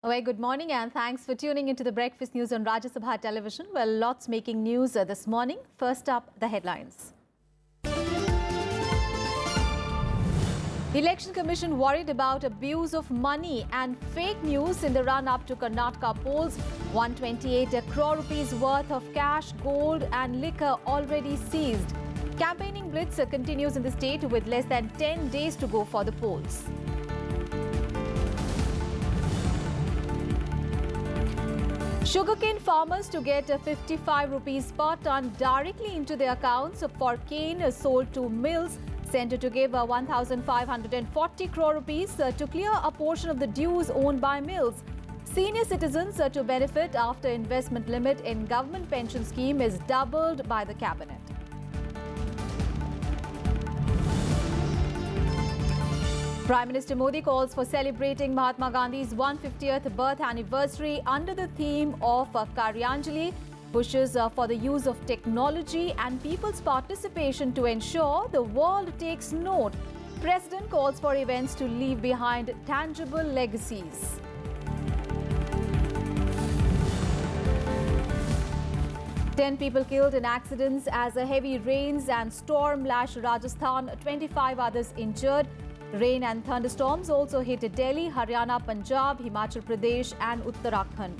A very good morning and thanks for tuning into the breakfast news on Rajya Sabha television. Well, lots making news this morning. First up, the headlines. The Election Commission worried about abuse of money and fake news in the run-up to Karnataka polls. 128 crore rupees worth of cash, gold and liquor already seized. Campaigning blitz continues in the state with less than 10 days to go for the polls. Sugarcane farmers to get 55 rupees per ton directly into their accounts for cane sold to mills, sent to give 1,540 crore rupees to clear a portion of the dues owned by mills. Senior citizens to benefit after investment limit in government pension scheme is doubled by the cabinet. Prime Minister Modi calls for celebrating Mahatma Gandhi's 150th birth anniversary under the theme of Karyanjali, pushes for the use of technology and people's participation to ensure the world takes note. President calls for events to leave behind tangible legacies. Ten people killed in accidents as heavy rains and storm lashed Rajasthan, 25 others injured. Rain and thunderstorms also hit Delhi, Haryana, Punjab, Himachal Pradesh and Uttarakhand.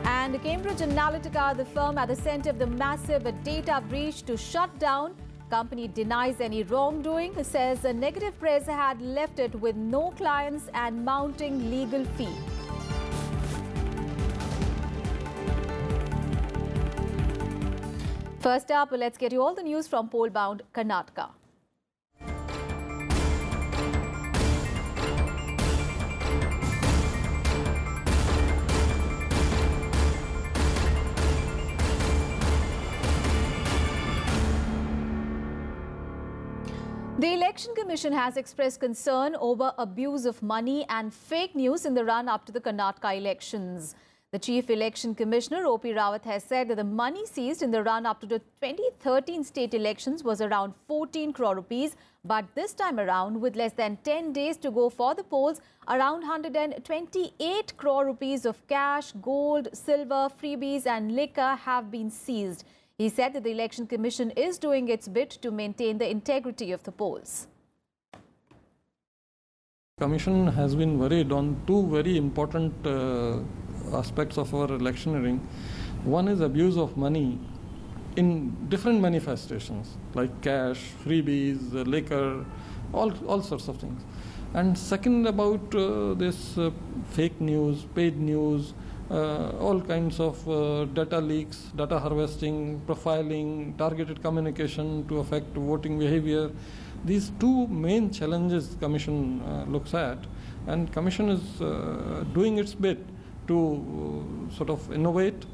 And Cambridge Analytica, the firm at the center of the massive data breach to shut down. Company denies any wrongdoing, says a negative press had left it with no clients and mounting legal fee. First up, let's get you all the news from poll-bound Karnataka. The Election Commission has expressed concern over abuse of money and fake news in the run-up to the Karnataka elections. The Chief Election Commissioner, O.P. Rawat, has said that the money seized in the run-up to the 2013 state elections was around 14 crore rupees. But this time around, with less than 10 days to go for the polls, around 128 crore rupees of cash, gold, silver, freebies and liquor have been seized. He said that the Election Commission is doing its bit to maintain the integrity of the polls. Commission has been worried on two very important aspects of our electioneering. One is abuse of money in different manifestations like cash, freebies, liquor, all sorts of things. And second, about this fake news, paid news, all kinds of data leaks, data harvesting, profiling, targeted communication to affect voting behavior. These two main challenges Commission looks at, and Commission is doing its bit to sort of innovate,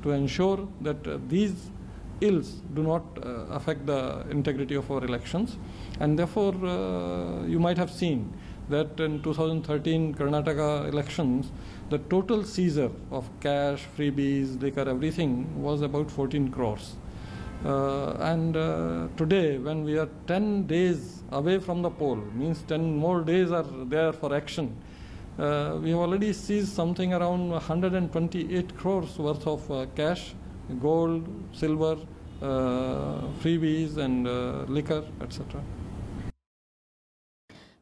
to ensure that these ills do not affect the integrity of our elections. And therefore, you might have seen that in 2013 Karnataka elections, the total seizure of cash, freebies, liquor, everything was about 14 crores. Today, when we are 10 days away from the poll, means 10 more days are there for action, we have already seized something around 128 crores worth of cash, gold, silver, freebies and liquor, etc.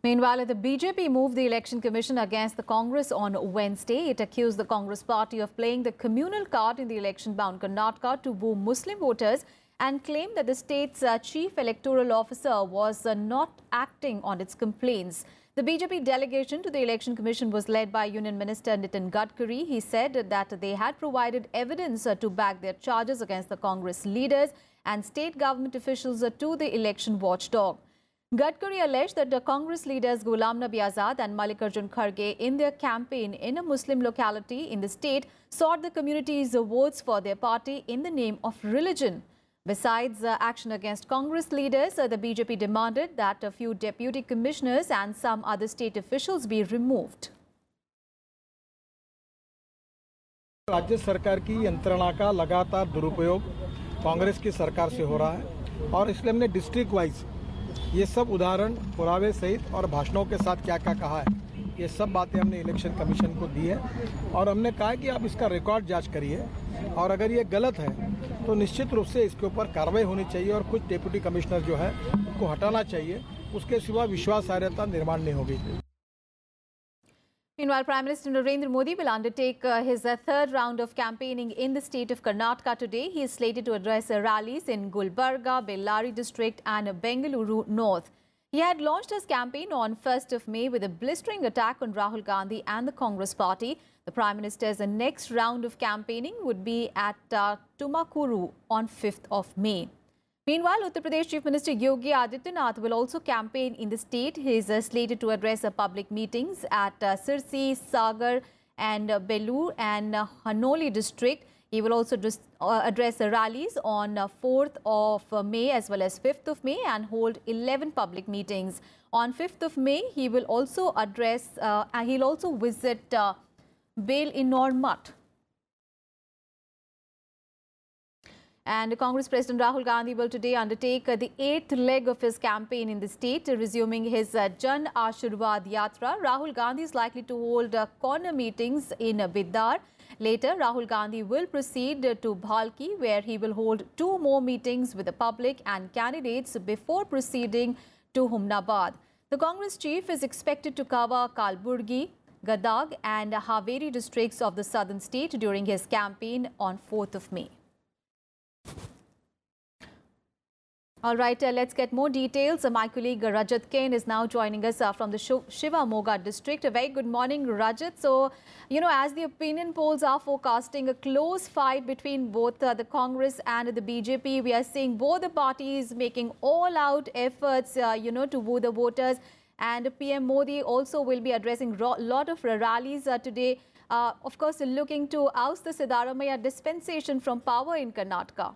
Meanwhile, the BJP moved the Election Commission against the Congress on Wednesday. It accused the Congress party of playing the communal card in the election-bound Karnataka to woo Muslim voters and claimed that the state's chief electoral officer was not acting on its complaints. The BJP delegation to the Election Commission was led by Union Minister Nitin Gadkari. He said that they had provided evidence to back their charges against the Congress leaders and state government officials to the election watchdog. Gadkari alleged that the Congress leaders Ghulam Nabi Azad and Mallikarjun Kharge in their campaign in a Muslim locality in the state sought the community's votes for their party in the name of religion. Besides action against Congress leaders, the BJP demanded that a few deputy commissioners and some other state officials be removed. राज्य सरकार की यंत्रणा का लगातार दुरुपयोग कांग्रेस की सरकार से हो रहा है और इसलिए हमने डिस्ट्रिक्ट वाइज ये सब उदाहरण पुरावे सहित और भाषणों के साथ क्या क्या कहा है, ये सब बातें हमने इलेक्शन कमीशन को दी है और हमने कहा है कि आप इसका रिकॉर्ड जांच करिए और अगर ये गलत है तो निश्चित रूप से इसके ऊपर कार्रवाई होनी चाहिए और कुछ डिप्टी कमिश्नर जो है उनको हटाना चाहिए, उसके सिवा विश्वासार्हता निर्माण नहीं होगी। Meanwhile, Prime Minister Narendra Modi will undertake his third round of campaigning in the state of Karnataka today. He is slated to address rallies in Gulbarga, Bellary district and Bengaluru North. He had launched his campaign on 1st of May with a blistering attack on Rahul Gandhi and the Congress party. The Prime Minister's next round of campaigning would be at Tumakuru on 5th of May. Meanwhile, Uttar Pradesh Chief Minister Yogi Adityanath will also campaign in the state. He is slated to address public meetings at Sirsi, Sagar and Belur and Hanoli district. He will also address rallies on 4th of May as well as 5th of May and hold 11 public meetings. On 5th of May, he will also he'll also visit Bel in Normat. And Congress President Rahul Gandhi will today undertake the 8th leg of his campaign in the state, resuming his Jan Ashirwad Yatra. Rahul Gandhi is likely to hold corner meetings in Bidar. Later, Rahul Gandhi will proceed to Bhalki, where he will hold 2 more meetings with the public and candidates before proceeding to Humnabad. The Congress chief is expected to cover Kalburgi, Gadag and Haveri districts of the southern state during his campaign on 4th of May. All right, let's get more details. My colleague Rajat Kain is now joining us from the Shiva Moga district. A very good morning, Rajat. So, as the opinion polls are forecasting a close fight between both the Congress and the BJP, we are seeing both the parties making all-out efforts, to woo the voters. And PM Modi also will be addressing a lot of rallies today, of course, looking to oust the Siddaramaiah dispensation from power in Karnataka.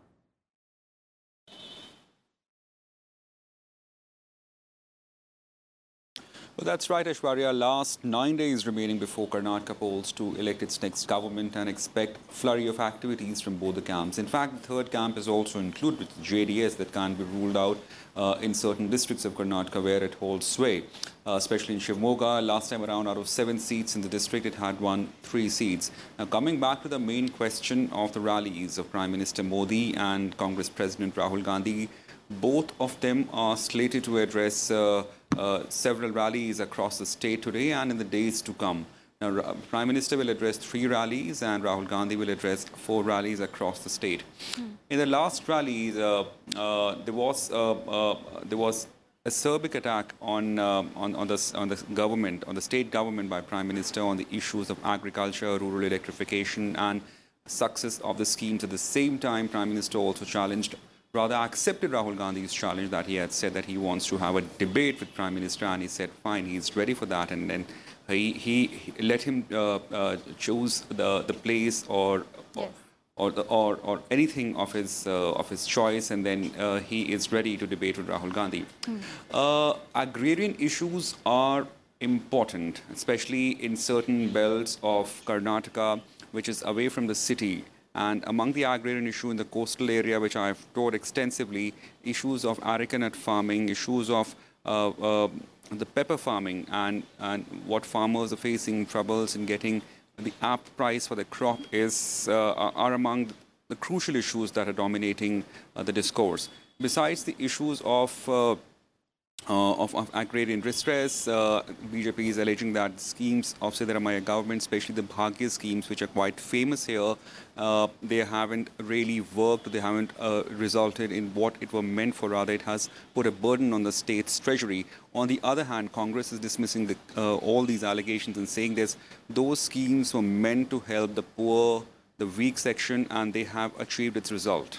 Well, that's right, Aishwarya. Last 9 days remaining before Karnataka polls to elect its next government and expect flurry of activities from both the camps. In fact, the third camp is also included with JDS that can't be ruled out in certain districts of Karnataka where it holds sway, especially in Shivamoga. Last time around, out of 7 seats in the district, it had won 3 seats. Now, coming back to the main question of the rallies of Prime Minister Modi and Congress President Rahul Gandhi, both of them are slated to address several rallies across the state today and in the days to come. Now, Prime Minister will address 3 rallies and Rahul Gandhi will address 4 rallies across the state. In the last rally, there was a Serbic attack on the government, on the state government by Prime Minister on the issues of agriculture, rural electrification and success of the schemes. At the same time, Prime Minister also accepted Rahul Gandhi's challenge that he had said that he wants to have a debate with Prime Minister, and he said fine, he's ready for that, and then he let him choose the place or anything of his choice, and then he is ready to debate with Rahul Gandhi. Agrarian issues are important, especially in certain belts of Karnataka, which is away from the city. And among the agrarian issue in the coastal area, which I've toured extensively, issues of arecanut farming, issues of the pepper farming, and what farmers are facing troubles in getting the apt price for the crop are among the crucial issues that are dominating the discourse. Besides the issues of agrarian distress, BJP is alleging that schemes of Siddaramaiah government, especially the Bhagya schemes, which are quite famous here, they haven't really worked, they haven't resulted in what it were meant for. Rather, it has put a burden on the state's treasury. On the other hand, Congress is dismissing all these allegations and saying those schemes were meant to help the poor, the weak section, and they have achieved its result.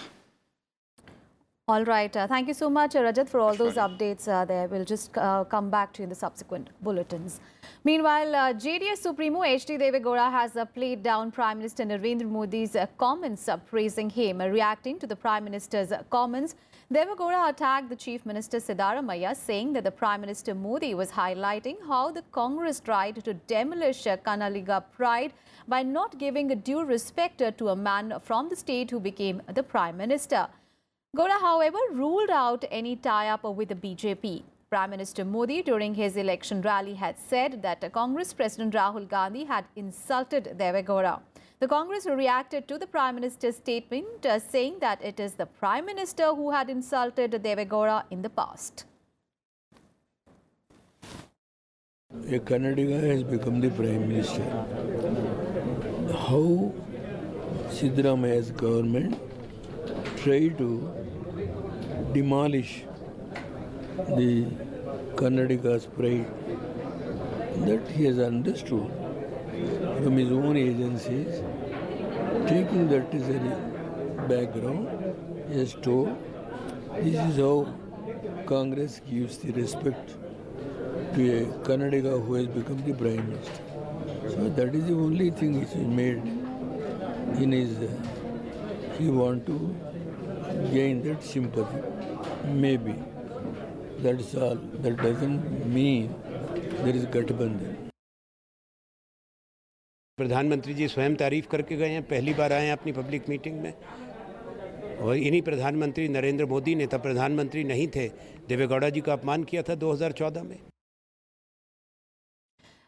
All right. Thank you so much, Rajat, for all those updates there. We'll just come back to you in the subsequent bulletins. Meanwhile, JDS Supremo H.D. Devegowda has played down Prime Minister Narendra Modi's comments praising him. Reacting to the Prime Minister's comments, Devegowda attacked the Chief Minister Siddaramaiah, saying that the Prime Minister Modi was highlighting how the Congress tried to demolish Kannaliga pride by not giving due respect to a man from the state who became the Prime Minister. Gowda, however, ruled out any tie-up with the BJP. Prime Minister Modi, during his election rally, had said that Congress President Rahul Gandhi had insulted Deve Gowda. The Congress reacted to the Prime Minister's statement, saying that it is the Prime Minister who had insulted Deve Gowda in the past. A Kannadiga has become the Prime Minister. How Siddaramaya's government tried to demolish the Kannadiga's pride, that he has understood from his own agencies, taking that as a background, he has told this is how Congress gives the respect to a Kannadiga who has become the Prime Minister. So that is the only thing which is made in his, he want to gain that sympathy. Maybe. That's all. That doesn't mean there is Gathbandhan. प्रधानमंत्री जी स्वयं तारीफ करके गए हैं, पहली बार आए हैं अपनी पब्लिक मीटिंग में। और इन्हीं प्रधानमंत्री नरेंद्र मोदी ने, तब प्रधानमंत्री नहीं थे, देवे गौड़ा जी का अपमान किया था 2014 में।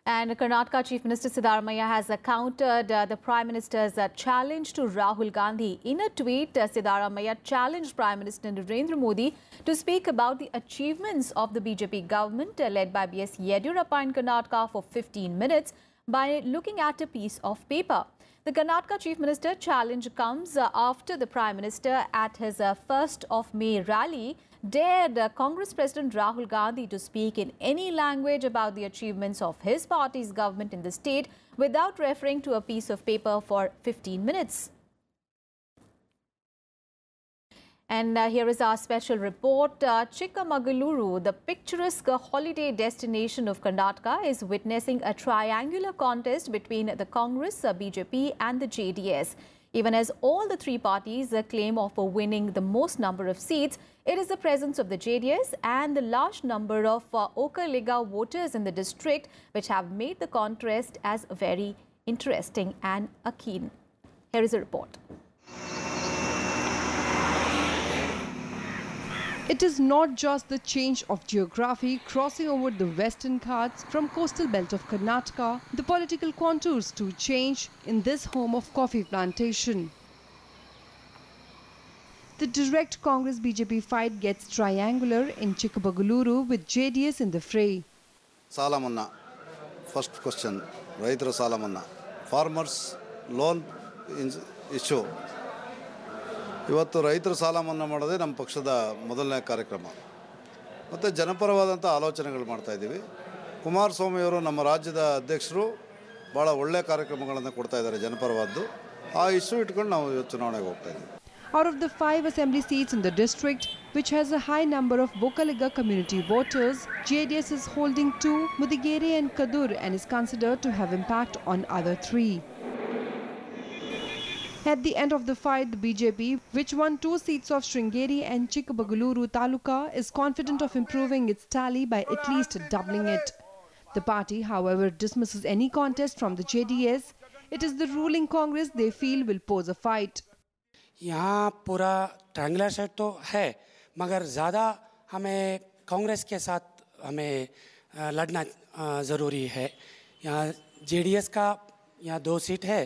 And Karnataka Chief Minister Siddaramaiah has countered the Prime Minister's challenge to Rahul Gandhi. In a tweet, Siddaramaiah challenged Prime Minister Narendra Modi to speak about the achievements of the BJP government led by B.S. Yediyurappa in Karnataka for 15 minutes by looking at a piece of paper. The Karnataka Chief Minister challenge comes after the Prime Minister at his 1st of May rally dared Congress President Rahul Gandhi to speak in any language about the achievements of his party's government in the state without referring to a piece of paper for 15 minutes. And here is our special report. Chikmagaluru, the picturesque holiday destination of Karnataka, is witnessing a triangular contest between the Congress, BJP and the JDS. Even as all the three parties claim of winning the most number of seats, it is the presence of the JDS and the large number of Okaliga voters in the district which have made the contest as very interesting and keen. Here is a report. It is not just the change of geography crossing over the western Ghats from coastal belt of Karnataka, the political contours too change in this home of coffee plantation. The direct Congress-BJP fight gets triangular in Chikmagaluru with JDS in the fray. Salamanna, first question, Raitra Salamanna, farmers loan issue. ಇವತ್ತು ರೈತರ ಸಾಲ ಮನ್ನಾ ಮಾಡೋದೇ ನಮ್ಮ ಪಕ್ಷದ ಮೊದಲನೇ ಕಾರ್ಯಕ್ರಮ. ಮತ್ತು ಜನಪರವಾದಂಥ ಆಲೋಚನೆಗಳು ಮಾಡ್ತಾ ಇದ್ದೀವಿ. ಕುಮಾರಸ್ವಾಮಿ ಅವರು ನಮ್ಮ ರಾಜ್ಯದ ಅಧ್ಯಕ್ಷರು ಭಾಳ ಒಳ್ಳೆಯ ಕಾರ್ಯಕ್ರಮಗಳನ್ನು ಕೊಡ್ತಾ ಇದ್ದಾರೆ ಜನಪರವಾದ್ದು. ಆ ಇಶ್ಯೂ ಇಟ್ಕೊಂಡು ನಾವು ಇವತ್ತು ಚುನಾವಣೆಗೆ ಹೋಗ್ತಾ ಇದ್ದೀವಿ. Out of the 5 assembly seats in the district, which has a high number of Okaliga community voters, JDS is holding 2, Mudigere and Kadur, and is considered to have impact on other 3. At the end of the fight, the BJP, which won 2 seats of Sringeri and Chikmagaluru Taluka, is confident of improving its tally by at least doubling it. The party, however, dismisses any contest from the JDS. It is the ruling Congress they feel will pose a fight. यहाँ पूरा triangular set तो है, मगर ज़्यादा हमें कांग्रेस के साथ हमें लड़ना ज़रूरी है. यहाँ JDS का यहाँ 2 सीट है,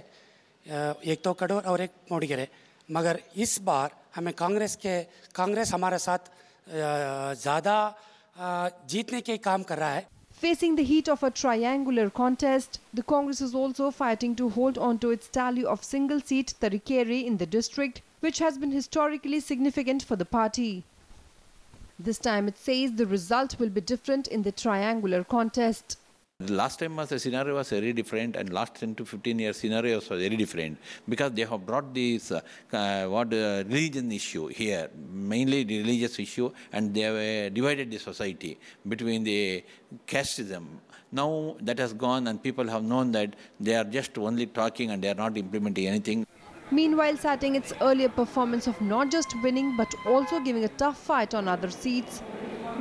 एक तो कड़ोर और एक मोड़गेरे, मगर इस बार हमें कांग्रेस हमारे साथ ज़्यादा जीतने के काम कर रहा है. Facing the heat of a triangular contest, the Congress is also fighting to hold on to its tally of single-seat Tarikere in the district, which has been historically significant for the party. This time it says the result will be different in the triangular contest. The last time the scenario was very different, and last 10 to 15 years scenarios were very different, because they have brought this religion issue here, mainly the religious issue, and they have divided the society between the casteism. Now that has gone, and people have known that they are just only talking and they are not implementing anything. Meanwhile, citing its earlier performance of not just winning but also giving a tough fight on other seats,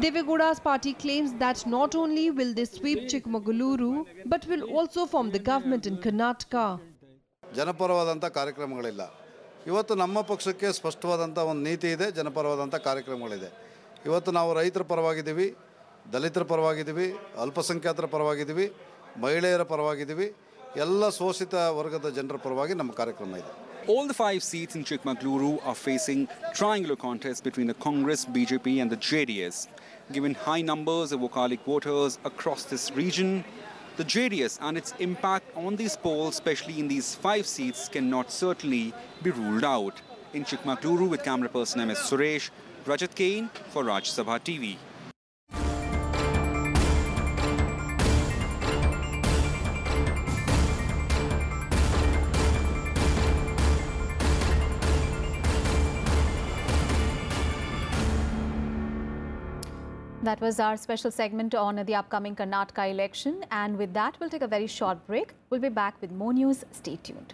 Deve Gowda's party claims that not only will they sweep Chikmagaluru, but will also form the government in Karnataka. ಜನಪರವಾದಂಥ ಕಾರ್ಯಕ್ರಮಗಳಿಲ್ಲ. ಇವತ್ತು ನಮ್ಮ ಪಕ್ಷಕ್ಕೆ ಸ್ಪಷ್ಟವಾದಂಥ ಒಂದು ನೀತಿ ಇದೆ, ಜನಪರವಾದಂಥ ಕಾರ್ಯಕ್ರಮಗಳಿದೆ. ಇವತ್ತು ನಾವು ರೈತರ ಪರವಾಗಿದ್ದೀವಿ, ದಲಿತರ ಪರವಾಗಿದ್ದೀವಿ, ಅಲ್ಪಸಂಖ್ಯಾತರ ಪರವಾಗಿದ್ದೀವಿ, ಮಹಿಳೆಯರ ಪರವಾಗಿದ್ದೀವಿ, ಎಲ್ಲ ಶೋಷಿತ ವರ್ಗದ ಜನರ ಪರವಾಗಿ ನಮ್ಮ ಕಾರ್ಯಕ್ರಮ ಇದೆ. All the 5 seats in Chikmagaluru are facing triangular contests between the Congress, BJP and the JDS. Given high numbers of Wakalik voters across this region, the JDS and its impact on these polls, especially in these 5 seats, cannot certainly be ruled out. In Chikmagaluru with camera person MS Suresh, Rajat Kane for Rajya Sabha TV. That was our special segment on the upcoming Karnataka election. And with that, we'll take a very short break. We'll be back with more news. Stay tuned.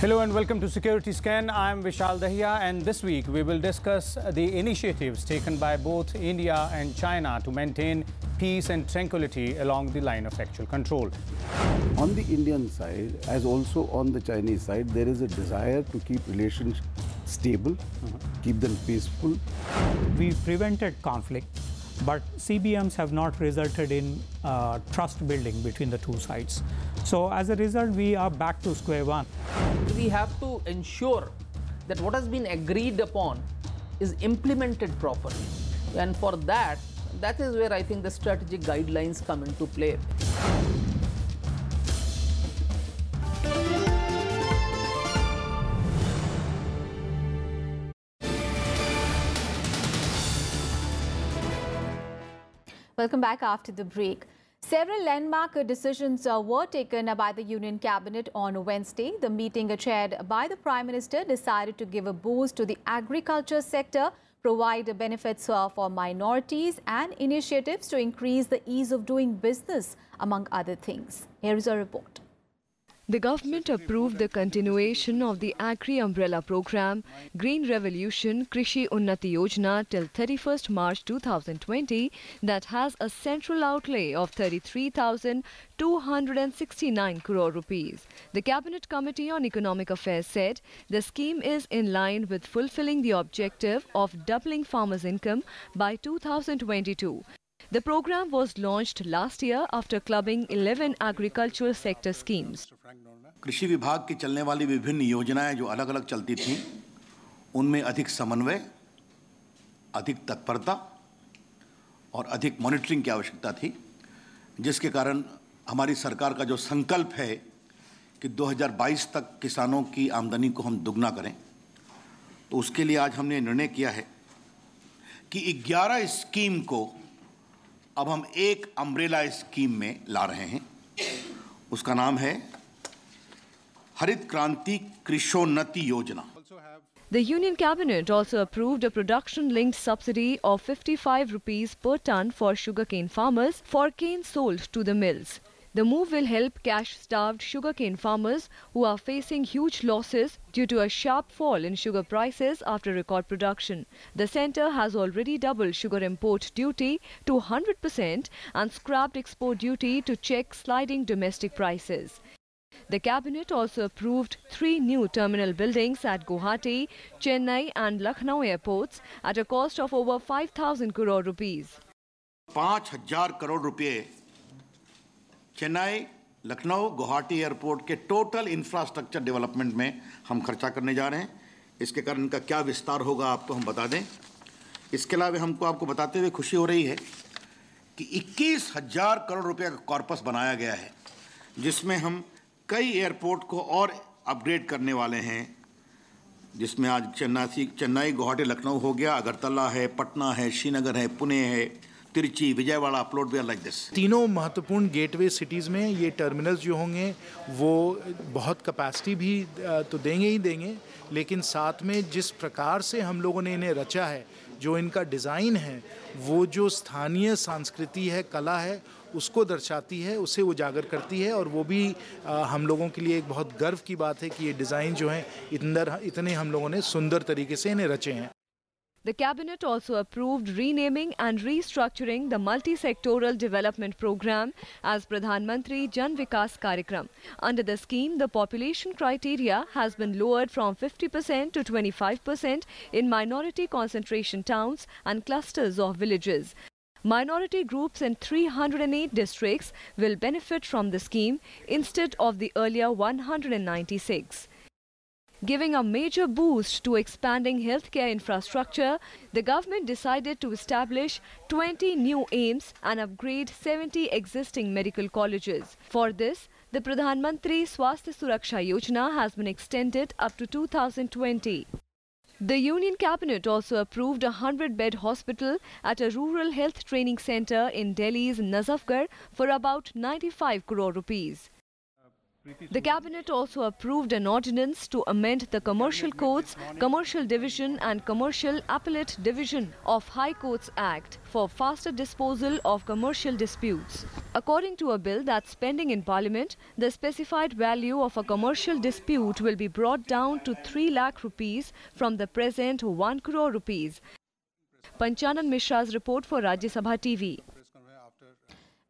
Hello and welcome to Security Scan. I'm Vishal Dahiya, and this week we will discuss the initiatives taken by both India and China to maintain peace and tranquility along the line of actual control. On the Indian side, as also on the Chinese side, there is a desire to keep relations stable, keep them peaceful. We prevented conflict, but CBMs have not resulted in trust building between the two sides. So as a result, we are back to square one. We have to ensure that what has been agreed upon is implemented properly. And for that is where I think the strategic guidelines come into play. Welcome back after the break. Several landmark decisions were taken by the Union Cabinet on Wednesday. The meeting chaired by the Prime Minister decided to give a boost to the agriculture sector, provide benefits for minorities and initiatives to increase the ease of doing business, among other things. Here is a report. The government approved the continuation of the Agri Umbrella Programme, Green Revolution Krishi Unnati Yojana till 31st March 2020 that has a central outlay of 33,269 crore rupees. The Cabinet Committee on Economic Affairs said the scheme is in line with fulfilling the objective of doubling farmers' income by 2022. The program was launched last year after clubbing 11 agricultural sector schemes. कृषि विभाग की चलने वाली विभिन्न योजनाएं जो अलग अलग चलती थीं, उनमें अधिक समन्वय, अधिक तत्परता और अधिक मॉनिटरिंग की आवश्यकता थी, जिसके कारण हमारी सरकार का जो संकल्प है कि 2022 तक किसानों की आमदनी को हम दुगना करें, तो उसके लिए आज हमने निर्णय किया है कि 11 स्कीम को अब हम एक अम्ब्रेला स्कीम में ला रहे हैं. उसका नाम है हरित क्रांति कृषोन्नति योजना. The Union Cabinet also approved a production-linked subsidy of 55 rupees per ton for sugarcane farmers for cane sold to the mills. The move will help cash-starved sugarcane farmers who are facing huge losses due to a sharp fall in sugar prices after record production. The centre has already doubled sugar import duty to 100% and scrapped export duty to check sliding domestic prices. The Cabinet also approved 3 new terminal buildings at Guwahati, Chennai and Lucknow airports at a cost of over 5,000 crore rupees. 5,000 crore रुपए Chennai, Lucknow, Guwahati airport के total infrastructure development में हम खर्चा करने जा रहे हैं. इसके कारण इनका क्या विस्तार होगा आपको हम बता दें. इसके अलावा हमको आपको बताते हुए खुशी हो रही है कि 21,000 करोड़ रुपए का कॉर्पस बनाया गया है, जिसमें हम कई एयरपोर्ट को और अपग्रेड करने वाले हैं, जिसमें आज चेन्नई, गुवाहाटी, लखनऊ हो गया, अगरतला है, पटना है, श्रीनगर है, पुणे है, तिरुचि, विजयवाड़ा अपलोड भी लाइक दिस. तीनों महत्वपूर्ण गेटवे सिटीज़ में ये टर्मिनल्स जो होंगे वो बहुत कैपेसिटी भी तो देंगे ही देंगे, लेकिन साथ में जिस प्रकार से हम लोगों ने इन्हें रचा है, जो इनका डिज़ाइन है, वो जो स्थानीय संस्कृति है, कला है, उसको दर्शाती है, उसे उजागर करती है. और वो भी हम लोगों के लिए एक बहुत गर्व की बात है कि ये डिज़ाइन जो है इतने हम लोगों ने सुंदर तरीके से इन्हें रचे हैं. The Cabinet also approved renaming and restructuring the multi-sectoral development program as Pradhan Mantri Jan Vikas Karyakram. Under the scheme, the population criteria has been lowered from 50% to 25% in minority concentration towns and clusters of villages. Minority groups in 308 districts will benefit from the scheme instead of the earlier 196. Giving a major boost to expanding healthcare infrastructure, the government decided to establish 20 new AIIMS and upgrade 70 existing medical colleges. For this, the Pradhan Mantri Swasthya Suraksha Yojana has been extended up to 2020. The Union Cabinet also approved a 100-bed hospital at a rural health training centre in Delhi's Nazafgarh for about 95 crore rupees. The Cabinet also approved an ordinance to amend the Commercial Courts, Commercial Division and Commercial Appellate Division of High Courts Act for faster disposal of commercial disputes. According to a bill that's pending in Parliament, the specified value of a commercial dispute will be brought down to 3 lakh rupees from the present 1 crore rupees. Panchanan Mishra's report for Rajya Sabha TV.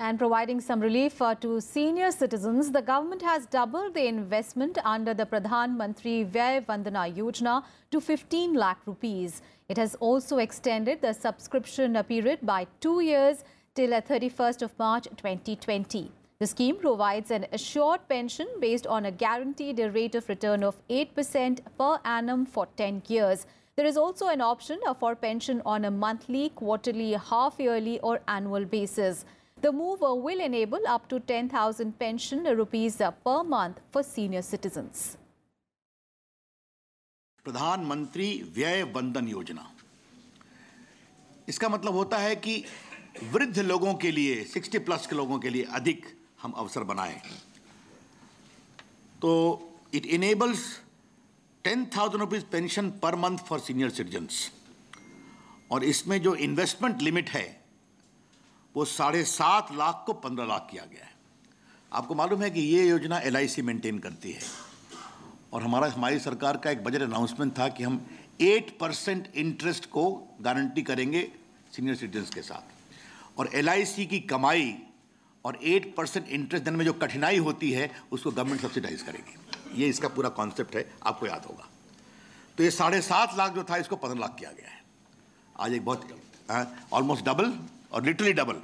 And providing some relief to senior citizens, the government has doubled the investment under the Pradhan Mantri Vyay Vandana Yojana to 15 lakh rupees. It has also extended the subscription period by 2 years till 31st of March 2020. The scheme provides an assured pension based on a guaranteed rate of return of 8% per annum for 10 years. There is also an option for pension on a monthly, quarterly, half-yearly or annual basis. The move will enable up to 10,000 pension rupees per month for senior citizens. प्रधानमंत्री व्यय वंदन योजना, इसका मतलब होता है कि वृद्ध लोगों के लिए 60 प्लस के लोगों के लिए अधिक हम अवसर बनाएं। तो it enables 10,000 rupees pension per month for senior citizens और इसमें जो इन्वेस्टमेंट लिमिट है वो 7.5 लाख को 15 लाख किया गया है। आपको मालूम है कि ये योजना LIC मेंटेन करती है और हमारी सरकार का एक बजट अनाउंसमेंट था कि हम 8% इंटरेस्ट को गारंटी करेंगे सीनियर सिटीजन्स के साथ और LIC की कमाई और 8% इंटरेस्ट देने में जो कठिनाई होती है उसको गवर्नमेंट सब्सिडाइज करेगी। ये इसका पूरा कॉन्सेप्ट है, आपको याद होगा। तो ये 7.5 लाख जो था इसको 15 लाख किया गया है। आज एक बहुत ऑलमोस्ट डबल और लिटरली डबल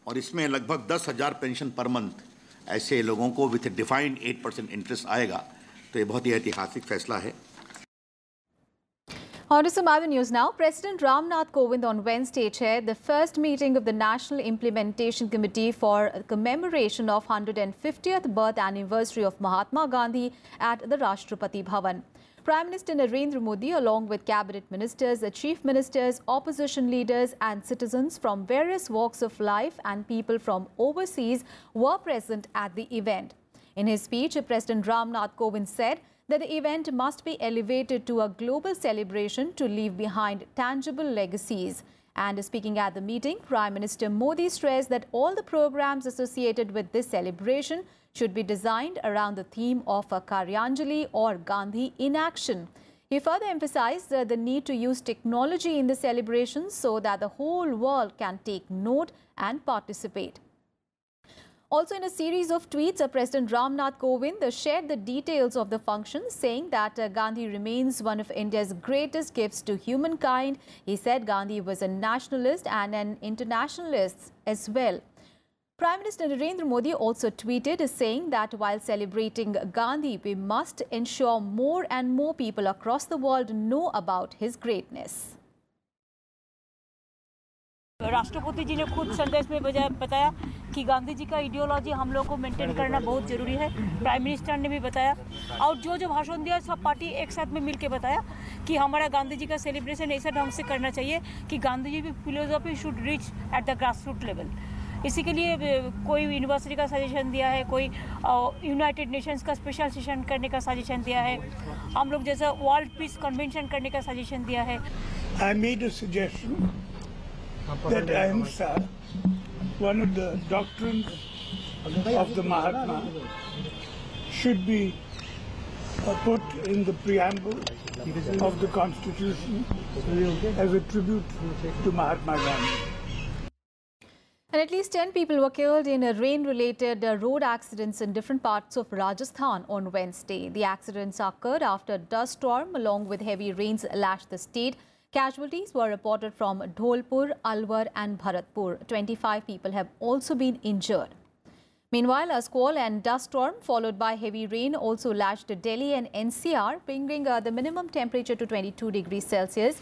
और इसमें लगभग 10,000 पेंशन पर मंथ ऐसे लोगों को विथ डिफाइंड 8% इंटरेस्ट आएगा। तो ये बहुत ही ऐतिहासिक फैसला है। On to some other news now. President Ramnath Kovind on Wednesday chaired the first meeting of the National Implementation Committee for commemoration of 150th birth anniversary of Mahatma Gandhi at the Rashtrapati Bhavan. Prime Minister Narendra Modi, along with cabinet ministers, chief ministers, opposition leaders and citizens from various walks of life and people from overseas were present at the event. In his speech, President Ramnath Kovind said that the event must be elevated to a global celebration to leave behind tangible legacies. And speaking at the meeting, Prime Minister Modi stressed that all the programs associated with this celebration should be designed around the theme of a Karyanjali or Gandhi in action. He further emphasized the need to use technology in the celebrations so that the whole world can take note and participate. Also, in a series of tweets, President Ramnath Kovind shared the details of the function, saying that Gandhi remains one of India's greatest gifts to humankind. He said Gandhi was a nationalist and an internationalist as well. Prime Minister Narendra Modi also tweeted saying that while celebrating Gandhi, we must ensure more and more people across the world know about his greatness. राष्ट्रपति जी ने खुद संदेश में बताया कि गांधी जी का ideology हम लोग को मेंटेन करना बहुत ज़रूरी है। प्राइम मिनिस्टर ने भी बताया और जो भाषण दिया सब पार्टी एक साथ में मिलकर बताया कि हमारा गांधी जी का सेलिब्रेशन ऐसा ढंग से करना चाहिए कि गांधी जी की philosophy should reach at the grass root level. इसी के लिए कोई यूनिवर्सिटी का सजेशन दिया है, कोई यूनाइटेड नेशंस का स्पेशल सेशन करने का सजेशन दिया है, हम लोग जैसा वर्ल्ड पीस कन्वेंशन करने का सजेशन दिया है। I made a suggestion that ahimsa, one of the doctrines of the Mahatma, should be put in the preamble of the Constitution as a tribute to Mahatma Gandhi. And at least 10 people were killed in rain-related road accidents in different parts of Rajasthan on Wednesday. The accidents occurred after a dust storm along with heavy rains lashed the state. Casualties were reported from Dholpur, Alwar and Bharatpur. 25 people have also been injured. Meanwhile, a squall and dust storm followed by heavy rain also lashed Delhi and NCR, bringing the minimum temperature to 22 degrees Celsius.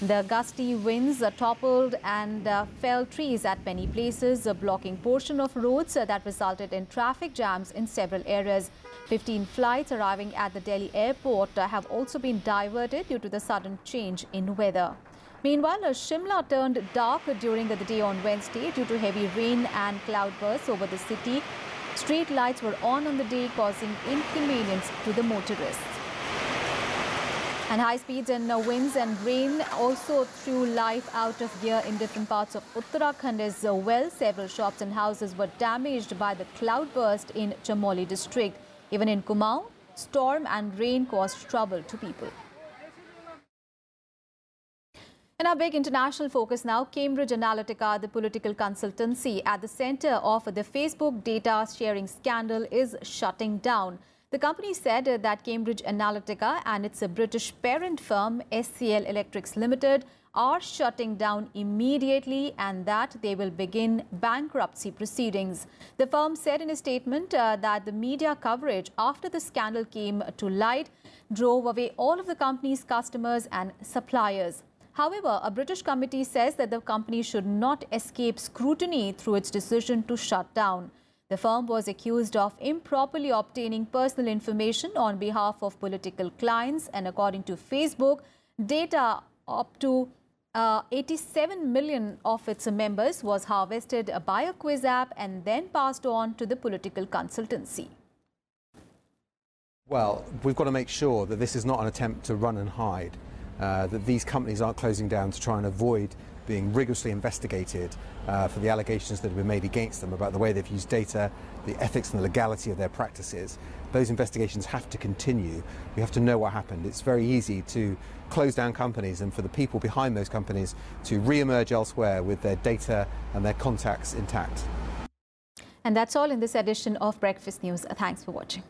The gusty winds toppled and fell trees at many places, blocking portion of roads that resulted in traffic jams in several areas. 15 flights arriving at the Delhi airport have also been diverted due to the sudden change in weather. Meanwhile, Shimla turned dark during the day on Wednesday due to heavy rain and cloudbursts over the city. Street lights were on the day, causing inconvenience to the motorists. And high speeds and winds and rain also threw life out of gear in different parts of Uttarakhand as well. Several shops and houses were damaged by the cloudburst in Chamoli district. Even in Kumaon, storm and rain caused trouble to people. In our big international focus now, Cambridge Analytica, the political consultancy at the center of the Facebook data sharing scandal, is shutting down. The company said that Cambridge Analytica and its British parent firm SCL Electrics Limited are shutting down immediately and that they will begin bankruptcy proceedings. The firm said in a statement that the media coverage after the scandal came to light drove away all of the company's customers and suppliers. However, a British committee says that the company should not escape scrutiny through its decision to shut down. The firm was accused of improperly obtaining personal information on behalf of political clients, and according to Facebook, data up to 87 million of its members was harvested by a quiz app and then passed on to the political consultancy. Well, we've got to make sure that this is not an attempt to run and hide, that these companies aren't closing down to try and avoid being rigorously investigated for the allegations that have been made against them about the way they've used data, the ethics and the legality of their practices. Those investigations have to continue. We have to know what happened. It's very easy to close down companies and for the people behind those companies to re-emerge elsewhere with their data and their contacts intact. And that's all in this edition of Breakfast News. Thanks for watching.